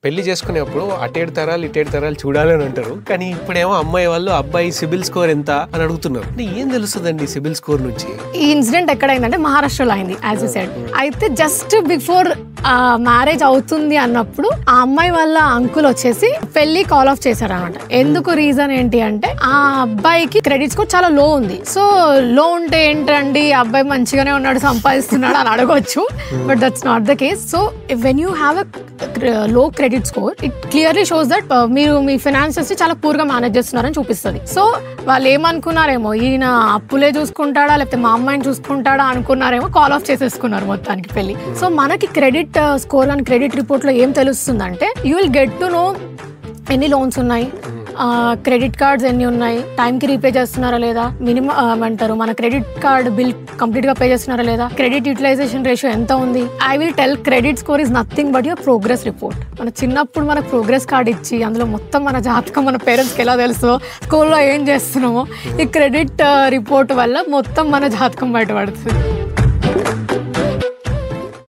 పెళ్లి చేసుకునేప్పుడు అటేడు తరాలు ఇటేడు తరాలు చూడాలని అంటారు. కానీ ఇప్పుడేమో అమ్మాయి వాళ్ళు అబ్బాయి సిబిల్ స్కోర్ ఎంత అని అడుగుతున్నారు. ఏం తెలుస్తుందండి సిబిల్ స్కోర్ నుంచి? ఈ ఇన్సిడెంట్ ఎక్కడైందంటే మహారాష్ట్రలో అయింది యాజ్ యు సెడ్. అయితే జస్ట్ బిఫోర్ మ్యారేజ్ అవుతుంది అన్నప్పుడు ఆ అమ్మాయి వాళ్ళ అంకుల్ వచ్చేసి పెళ్లి కాల్ ఆఫ్ చేశారు అనమాట. ఎందుకు రీజన్ ఏంటి అంటే ఆ అబ్బాయికి క్రెడిట్ స్కోర్ చాలా లో ఉంది. సో లో ఉంటే ఏంటండి అబ్బాయి మంచిగానే ఉన్నాడు సంపాదిస్తున్నాడు అని అడగొచ్చు, but that's not the case. So when you have low credit score it clearly shows that మీరు మీ ఫైనాన్సెస్ చాలా పూర్ గా మేనేజ్ చేస్తున్నారని చూపిస్తుంది. సో వాళ్ళు ఏమనుకున్నారేమో ఈయన అప్పులే చూసుకుంటాడా లేకపోతే మా అమ్మాయిని చూసుకుంటాడా అనుకున్నారేమో, కాల్ ఆఫ్ చేసేసుకున్నారు మొత్తానికి పెళ్లి. సో మనకి credit score and credit report లో ఏం తెలుస్తుందంటే you will get to know ఎన్ని లోన్స్ ఉన్నాయి, క్రెడిట్ కార్డ్స్ ఎన్ని ఉన్నాయి, టైంకి రీపే చేస్తున్నారా లేదా, మినిమం అంటారు మన క్రెడిట్ కార్డ్ బిల్ కంప్లీట్ గా పే చేస్తున్నారా లేదా, క్రెడిట్ యూటిలైజేషన్ రేషియో ఎంత ఉంది. I will tell credit score is nothing but your progress report. మన చిన్నప్పుడు మనకు ప్రోగ్రెస్ కార్డ్ ఇచ్చి అందులో మొత్తం మన జాతకం మన పేరెంట్స్కి ఎలా తెలుసో స్కూల్లో ఏం చేస్తున్నామో ఈ క్రెడిట్ రిపోర్ట్ వల్ల మొత్తం మన జాతకం బయటపడుతుంది.